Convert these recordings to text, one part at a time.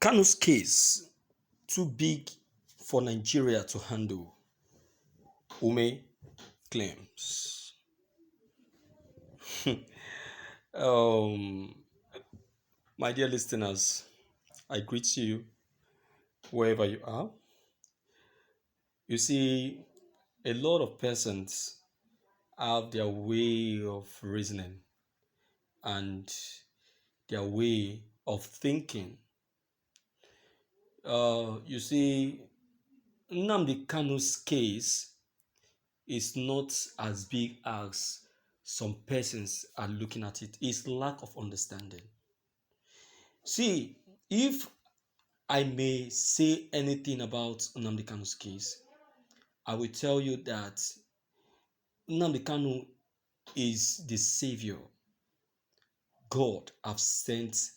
Kanus case too big for Nigeria to handle, Ume claims. um, my dear listeners, I greet you wherever you are. You see, a lot of persons have their way of reasoning and their way of thinking. You see, Nnamdi Kanu's case is not as big as some persons are looking at it. It's lack of understanding. See, if I may say anything about Nnamdi Kanu's case, I will tell you that Nnamdi Kanu is the savior God have sent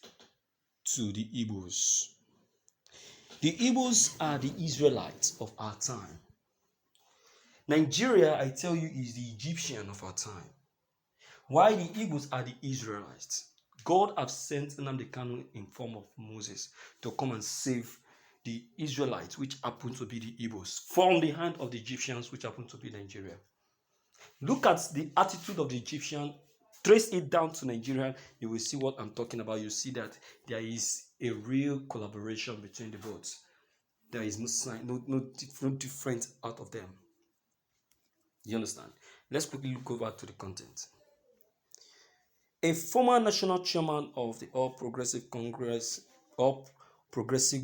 to the Igbos. The Igbos are the Israelites of our time. Nigeria, I tell you, is the Egyptian of our time. Why the Igbos are the Israelites? God have sent Nnamdi Kanu in form of Moses to come and save the Israelites, which happen to be the Igbos, from the hand of the Egyptians, which happen to be Nigeria. Look at the attitude of the Egyptian, trace it down to Nigeria, you will see what I'm talking about. You see that there is a real collaboration between the both. There is no different out of them. You understand? Let's quickly look over to the content. A former national chairman of the All Progressive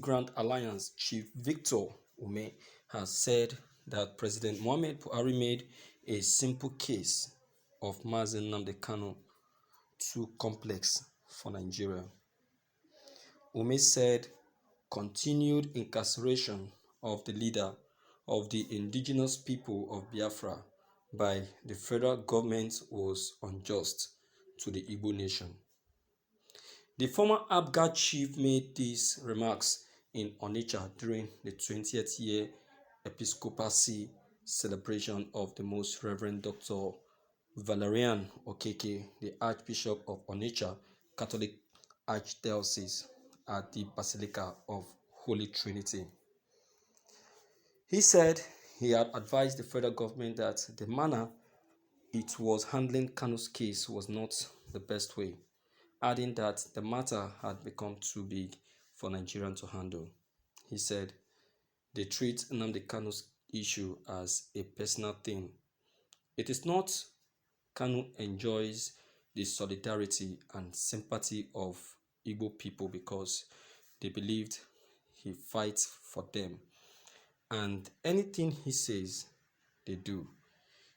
Grand Alliance, Chief Victor Ume, has said that President Muhammad Buhari made a simple case of Mazi Nnamdi Kanu too complex for Nigeria. Ume said continued incarceration of the leader of the indigenous people of Biafra by the federal government was unjust to the Igbo nation. The former ABGA chief made these remarks in Onitsha during the 20th year episcopacy celebration of the Most Reverend Dr. Valerian Okeke, the Archbishop of Onitsha Catholic Archdiocese at the Basilica of Holy Trinity. He said he had advised the federal government that the manner it was handling Kanu's case was not the best way, adding that the matter had become too big for Nigerians to handle. He said they treat Nnamdi Kanu's issue as a personal thing. It is not. Kanu enjoys the solidarity and sympathy of Igbo people because they believed he fights for them, and anything he says, they do.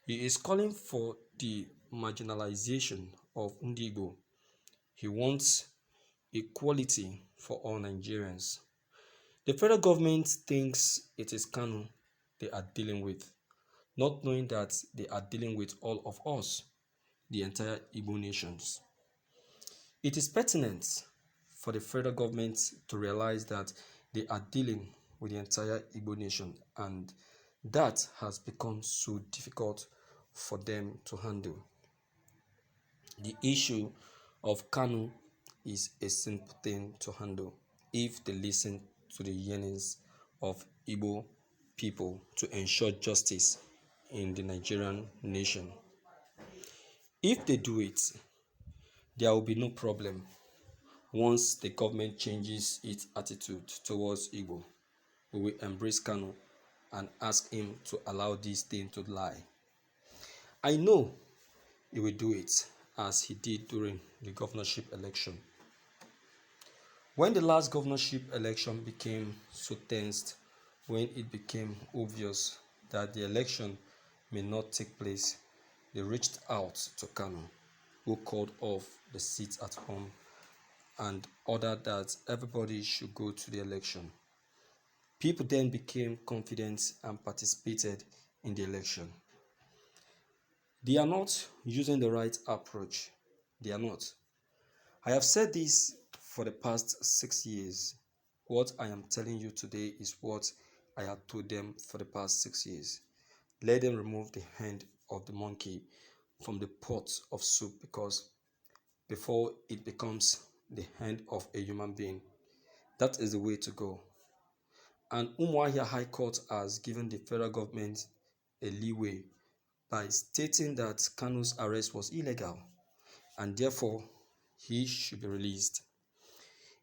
He is calling for the marginalization of Igbo. He wants equality for all Nigerians. The federal government thinks it is Kanu they are dealing with, not knowing that they are dealing with all of us, the entire Igbo nations. It is pertinent for the federal government to realize that they are dealing with the entire Igbo nation, and that has become so difficult for them to handle. The issue of Kanu is a simple thing to handle if they listen to the yearnings of Igbo people to ensure justice in the Nigerian nation. If they do it, there will be no problem once the government changes its attitude towards Igbo. We will embrace Kanu and ask him to allow this thing to lie. I know he will do it as he did during the governorship election. When the last governorship election became so tensed, when it became obvious that the election may not take place, they reached out to Kanu, who called off the seats at home and ordered that everybody should go to the election. People then became confident and participated in the election. They are not using the right approach. They are not. I have said this for the past 6 years. What I am telling you today is what I have told them for the past 6 years. Let them remove the hand of the monkey from the pot of soup, because before it becomes the hand of a human being, That is the way to go. And Umuahia High Court has given the federal government a leeway by stating that Kanus' arrest was illegal and therefore he should be released.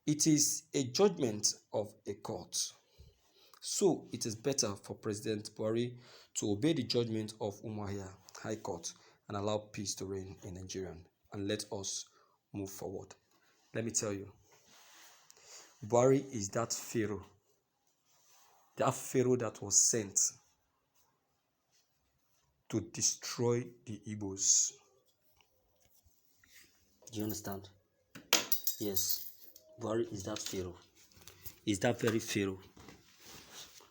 It is a judgment of a court. So it is better for President Buhari to obey the judgment of Umuahia High Court and allow peace to reign in Nigeria and let us move forward. Let me tell you, Buhari is that Pharaoh that was sent to destroy the Igbos. Do you understand? Yes, Buhari is that Pharaoh. Is that very Pharaoh.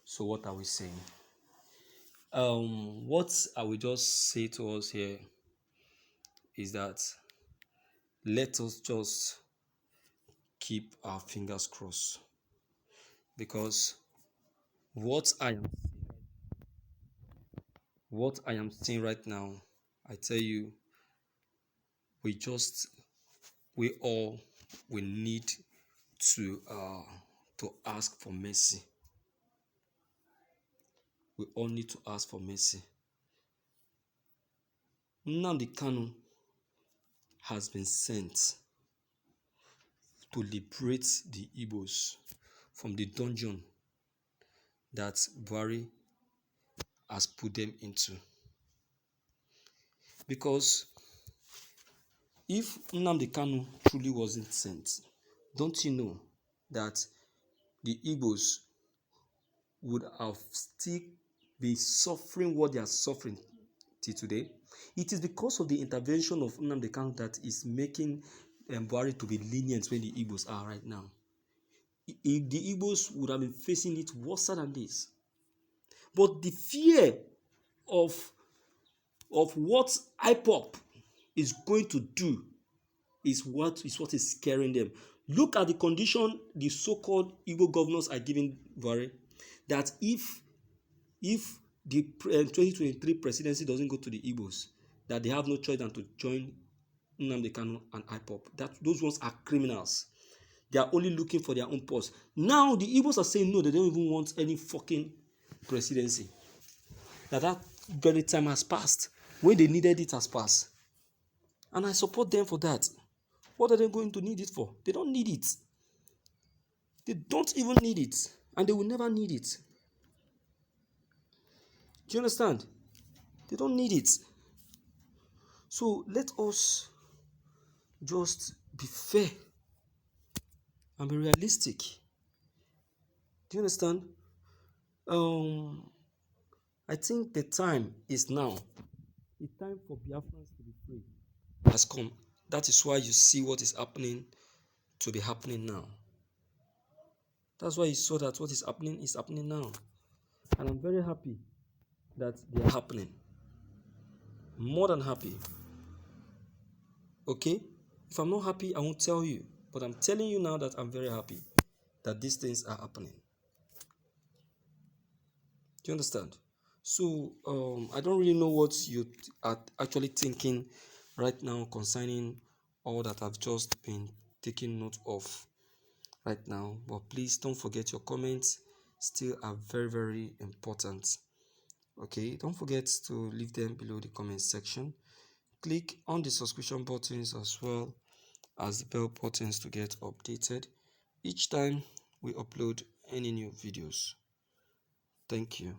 So what are we saying? What I will just say to us here is that let us just keep our fingers crossed, because what I am seeing right now, I tell you, we all need to ask for mercy. We all need to ask for mercy. Nnamdi Kanu has been sent to liberate the Igbos from the dungeon that Buhari has put them into. Because if Nnamdi Kanu truly wasn't sent, don't you know that the Igbos would have still been suffering what they are suffering till today? It is because of the intervention of Nnamdi Kanu that is making Buhari to be lenient when the Igbos are right now. If the Igbos would have been facing it worse than this. But the fear of what IPOP is going to do is what is scaring them. Look at the condition the so-called Igbo governors are giving Buhari, that if the 2023 presidency doesn't go to the Igbos, that they have no choice than to join Nnamdi Kanu and IPOP. That those ones are criminals. They are only looking for their own purse. Now the Igbos are saying no, they don't even want any fucking presidency. That very time has passed. When they needed it has passed. And I support them for that. What are they going to need it for? They don't need it. They don't even need it. And they will never need it. Do you understand? They don't need it. So let us just be fair and be realistic. Do you understand? I think the time is now. The time for Biafrans to be free has come. That is why you see what is happening to be happening now. That's why you saw that what is happening now. And I'm very happy that they are happening. More than happy. Okay? If I'm not happy, I won't tell you. But I'm telling you now that I'm very happy that these things are happening. Do you understand? So, I don't really know what you are actually thinking right now concerning all that I've just been taking note of right now. But please don't forget your comments still are very, very important. Okay, don't forget to leave them below the comment section. Click on the subscription buttons as well as the bell buttons to get updated each time we upload any new videos. Thank you.